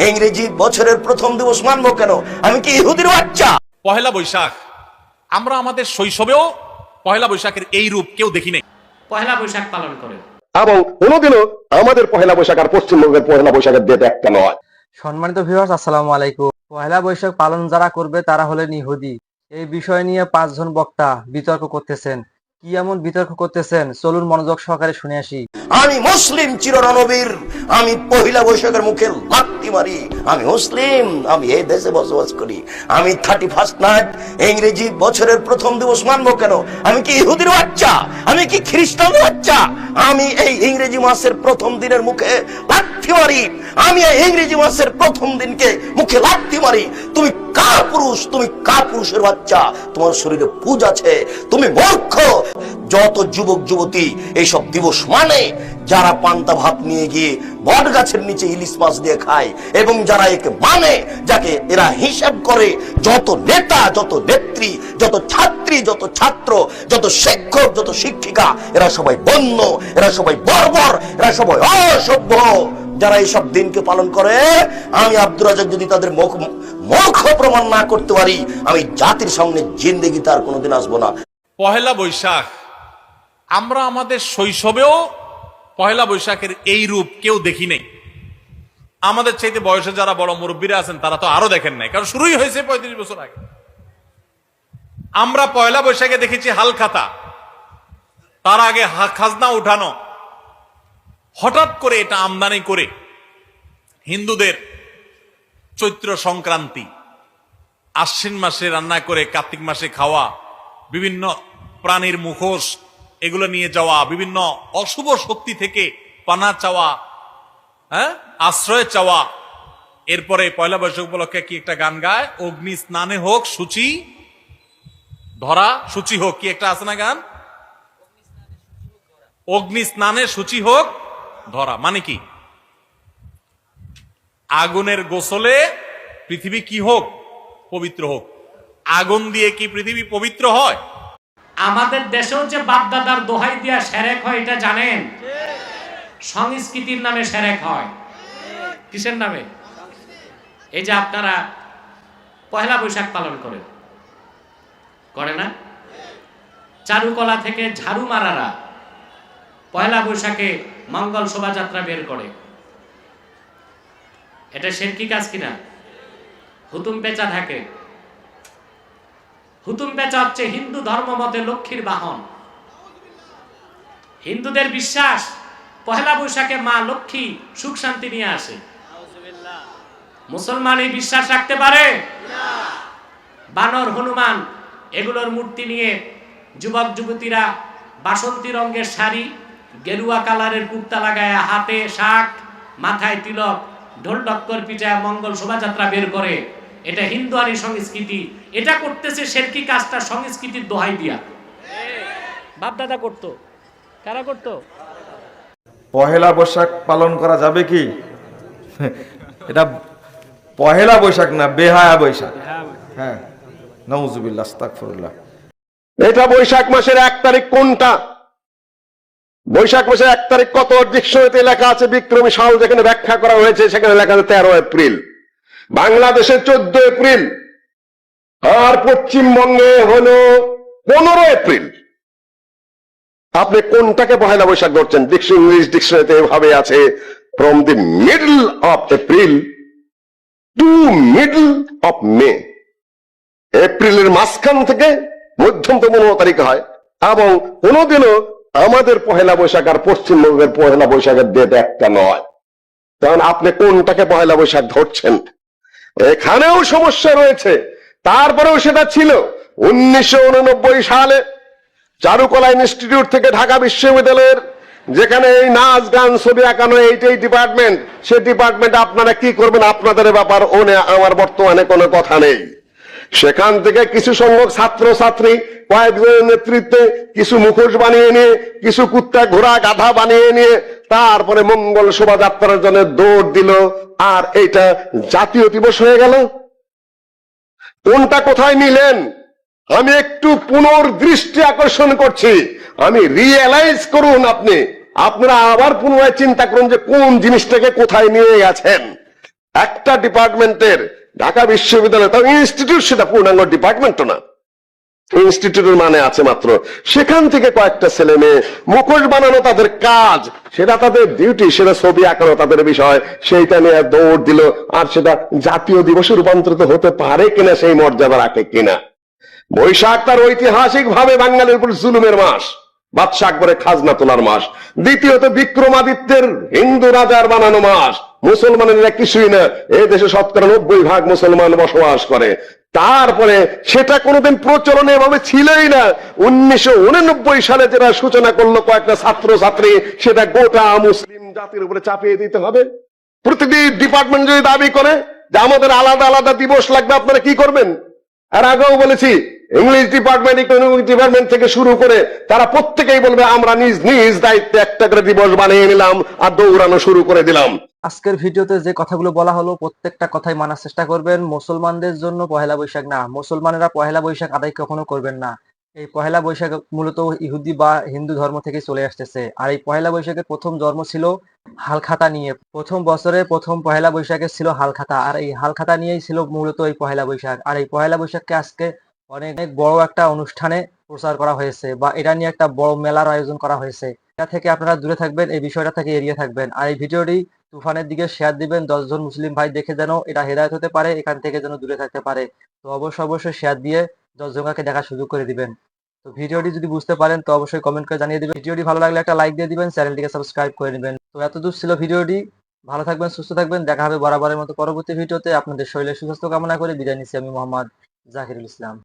ইংরেজি বছরের প্রথম দিবস মানবো কেন? আমি কি ইহুদির বাচ্চা? পহেলা বৈশাখ আমরা আমাদের শৈশবেও পহেলা বৈশাখের এই রূপ কেউ দেখি নাই। পহেলা বৈশাখ পালন করে এবং কোনোদিনও আমাদের পহেলা বৈশাখ আর পশ্চিমবঙ্গের পহেলা বৈশাখের ডেট একটা নয়। সম্মানিত ভিউয়ার্স, আসসালামু আলাইকুম। পহেলা বৈশাখ পালন যারা করবে তারা হলেন ইহুদি। এই বিষয় নিয়ে 5 জন বক্তা বিতর্ক করতেছেন। কি এমন বিতর্ক করতেছেন, চলুন মনোযোগ সহকারে শুনে আসি। আমি মুসলিম চিররণবীর, আমি পহিলা বৈশাখের মুখে লাথি মারি। আমি মুসলিম, আমি এই দেশে বসবাস করি। আমি 31st নাইট ইংরেজি বছরের প্রথম দিবস মানবো কেন? আমি কি ইহুদির বাচ্চা? আমি কি খ্রিস্টান বাচ্চা? আমি এই ইংরেজি মাসের প্রথম দিনের মুখে লাথি মারি। আমি এই ইংরেজি মাসের প্রথম দিনকে মুখে লাথি মারি। তুমি কার পুরুষ? তুমি কার পুরুষের বাচ্চা? তোমার শরীরে পুজ আছে, তুমি মূর্খ। যত যুবক যুবতী এইসব দিবস মানে, যারা পান্তা ভাত নিয়ে গিয়ে বট গাছের নিচে ইলিশ মাছ দিয়ে খায়, এবং যারা একে মানে, যাকে এরা হিসাব করে, যত নেতা, যত নেত্রী, যত ছাত্রী, যত ছাত্র, যত শিক্ষক, যত শিক্ষিকা, এরা সবাই বন্য, এরা সবাই বর্বর, এরা সবাই অসভ্য। যারা এইসব দিনকে পালন করে, আমি আব্দুর রাজ্জাক যদি তাদের মূর্খ প্রমাণ না করতে পারি, আমি জাতির সামনে জিন্দেগিতে আর কোনোদিন আসবো না। পহেলা বৈশাখ আমরা আমাদের শৈশবেও পহেলা বৈশাখের এই রূপ কেউ দেখি নাই। আমাদের চাইতে বয়সে যারা বড় মুরব্বীরা আছেন তারা তো আরো দেখেন নাই, কারণ শুরুই হয়েছে 35 বছর আগে। আমরা পয়লা বৈশাখে দেখেছি হালখাতা, তার আগে খাজনা উঠানো। হঠাৎ করে এটা আমদানি করে হিন্দুদের চৈত্র সংক্রান্তি, আশ্বিন মাসে রান্না করে কার্তিক মাসে খাওয়া, বিভিন্ন প্রাণীর মুখোশ এগুলো নিয়ে যাওয়া, বিভিন্ন অশুভ শক্তি থেকে পানা চাওয়া, আশ্রয় চাওয়া। এরপরে পয়লা বৈশাখ উপলক্ষে কি একটা গান গায়, অগ্নি স্নানে হোক সূচি ধরা, সূচি হোক, কি একটা আছে না গান, অগ্নি স্নানে সূচি হোক ধরা। মানে কি? আগুনের গোসলে পৃথিবী কি হোক? পবিত্র হোক। আগুন দিয়ে কি পৃথিবী পবিত্র হয়? আমাদের দেশেও যে বাপদাদার দোহাই দিয়া সেরেক হয়, এটা জানেন? সংস্কৃতির নামে সেরেক হয়। কিসের নামে? এই যে আপনারা পহেলা বৈশাখ পালন করেন, করে না? চারুকলা থেকে ঝাড়ু মারারা পহেলা বৈশাখে মঙ্গল শোভাযাত্রা বের করে। এটা শিরকি কাজ কিনা? হুতুম পেঁচা থাকে। হুতুম পেঁচা হচ্ছে হিন্দু ধর্ম মতে লক্ষ্মীর বাহন। হিন্দুদের বিশ্বাস পহেলা বৈশাখে মা লক্ষ্মী সুখ শান্তি নিয়ে আসে। মুসলমান এই বিশ্বাস রাখতে পারে? বানর, হনুমান এগুলোর মূর্তি নিয়ে যুবক যুবতীরা বাসন্তী রঙের শাড়ি, গেরুয়া কালারের কুর্তা লাগায়, হাতে শাক, মাথায় তিলক, ঢোল ডক্কর পিটায় মঙ্গল শোভাযাত্রা বের করে। এটা হিন্দুয়ানি সংস্কৃতি। এটা করতেছে শিরকি কাজটা সংস্কৃতির দোহাই দিয়া। বাপ দাদা করতো, কারা করতো? পহেলা বৈশাখ পালন করা যাবে কি? এটা পহেলা বৈশাখ না, বেহায়া বৈশাখ। হ্যাঁ, নাউজুবিল্লাহ, আস্তাগফিরুল্লাহ। এটা বৈশাখ মাসের 1 তারিখ কোনটা? বৈশাখ মাসের 1 তারিখ কত ডিকশনারিতে লেখা আছে? বিক্রমী সাল যেখানে ব্যাখ্যা করা হয়েছে সেখানে লেখা আছে 13 এপ্রিল। বাংলাদেশে 14 এপ্রিল, আর পশ্চিমবঙ্গে হলো 15 এপ্রিল। আপনি কোনটাকে পহেলা বৈশাখ ধরছেন? ইংলিশ ডিকশনারিতে এভাবে আছে, from the middle of April to middle of May. এপ্রিলের মাঝখান থেকে মধ্যম তো 15 তারিখ হয়। এবং কোনোদিনও আমাদের পহেলা বৈশাখ আর পশ্চিমবঙ্গের পহেলা বৈশাখের ডেট একটা নয়। কারণ আপনি কোনটাকে পহেলা বৈশাখ ধরছেন? এখানেও সমস্যা রয়েছে। তারপরেও সেটা ছিল 1989 সালে চারুকলা ইনস্টিটিউট থেকে ঢাকা বিশ্ববিদ্যালয়ের, যেখানে এই নাচ গান ছবি আঁকানো এইটাই ডিপার্টমেন্ট। সে ডিপার্টমেন্ট আপনারা কি করবেন আপনাদের ব্যাপার, ও আমার বর্তমানে কোনো কথা নেই। সেখান থেকে কিছু সংখ্যক ছাত্র ছাত্রী কয়েকজনের নেতৃত্বে কিছু মুখোশ বানিয়ে নিয়ে, কিছু কুত্তা ঘোড়া গাধা বানিয়ে নিয়ে তারপরে মঙ্গল শোভাযাত্রার জন্য দৌড় দিল, আর এইটা জাতীয় দিবস হয়ে গেল। কোনটা কোথায় নিলেন? আমি একটু পুনর্দৃষ্টি আকর্ষণ করছি। আমি রিয়েলাইজ করুন, আপনারা আবার পুনরায় চিন্তা করুন যে কোন জিনিসটাকে কোথায় নিয়ে গেছেন। একটা একটা ডিপার্টমেন্টের, ঢাকা বিশ্ববিদ্যালয় তাও ইনস্টিটিউট, সেটা পূর্ণাঙ্গ ডিপার্টমেন্টও না, ইনস্টিটিউটের মানে আছে মাত্র, সেখান থেকে কয়েকটা ছেলে মেয়ে মুখোশ বানানো তাদের কাজ, সেটা তাদের ডিউটি, সেটা ছবি আঁকানো তাদের বিষয়, সেইটা নিয়ে দৌড় দিল। আর সেটা জাতীয় দিবসে রূপান্তরিত হতে পারে কিনা, সেই মর্যাদা রাখে কিনা। বৈশাখ তার ঐতিহাসিক ভাবে বাঙালির উপর জুলুমের মাস, বাদশাহ আকবরের খাজনা তোলার মাস। দ্বিতীয়ত বিক্রমাদিত্যের হিন্দু রাজার বানানো মাস। মুসলমানের কিছুই না, এই দেশে ৯০% মুসলমান বসবাস করে। তারপরে সেটা কোনোদিন প্রচলনে এভাবে ছিলই না। ১৯৮৯ সালে যেটা সূচনা করলো কয়েকটা ছাত্র ছাত্রী, সেটা গোটা মুসলিম জাতির উপরে চাপিয়ে দিতে হবে। প্রতিটি ডিপার্টমেন্ট যদি দাবি করে যে আমাদের আলাদা আলাদা দিবস লাগবে, আপনারা কি করবেন? আর আগেও বলেছি, ইংলিশ ডিপার্টমেন্ট, ইকোনমিক ডিপার্টমেন্ট থেকে শুরু করে তারা প্রত্যেকেই বলবে আমরা নিজ নিজ দায়িত্বে একটা করে দিবস বানিয়ে নিলাম আর দৌড়ানো শুরু করে দিলাম। আজকের ভিডিওতে যে কথাগুলো বলা হলো প্রত্যেকটা কথাই মানার চেষ্টা করবেন। মুসলমানদের জন্য পহেলা বৈশাখ না, মুসলমানেরা পহেলা বৈশাখ আদায় কখনো করবেন না। এই পহেলা বৈশাখ মূলত ইহুদি বা হিন্দু ধর্ম থেকে চলে আসতেছে। আর এই পহেলা বৈশাখের প্রথম জন্ম ছিল হালখাতা নিয়ে। প্রথম বছরে প্রথম পহেলা বৈশাখে ছিল হালখাতা, আর এই হালখাতা নিয়েই ছিল মূলত এই পহেলা বৈশাখ। আর এই পহেলা বৈশাখকে আজকে অনেক বড় একটা অনুষ্ঠানে প্রচার করা হয়েছে, বা এটা নিয়ে একটা বড় মেলার আয়োজন করা হয়েছে। এটা থেকে আপনারা দূরে থাকবেন, এই বিষয়টা থেকে এড়িয়ে থাকবেন। আর এই ভিডিওটি তুফানের দিকে শেয়ার দিবেন, ১০ জন মুসলিম ভাই দেখে যেন এটা হেদায়েত হতে পারে, এখান থেকে যেন দূরে থাকতে পারে। তো অবশ্যই শেয়ার দিয়ে ১০ জনকে দেখার সুযোগ করে দিবেন। তো ভিডিওটি যদি বুঝতে পারেন তো অবশ্যই কমেন্ট করে জানিয়ে দিবেন। ভিডিওটি ভালো লাগলে একটা লাইক দিয়ে দিবেন, চ্যানেলটিকে সাবস্ক্রাইব করে নেবেন। তো এতদূর ছিল ভিডিওটি। ভালো থাকবেন, সুস্থ থাকবেন, দেখা হবে বরাবরের মতো পরবর্তী ভিডিওতে। আপনাদের শরীরের সুস্বাস্থ্য কামনা করে বিদায় নিচ্ছি আমি মোহাম্মদ জাকিরুল ইসলাম।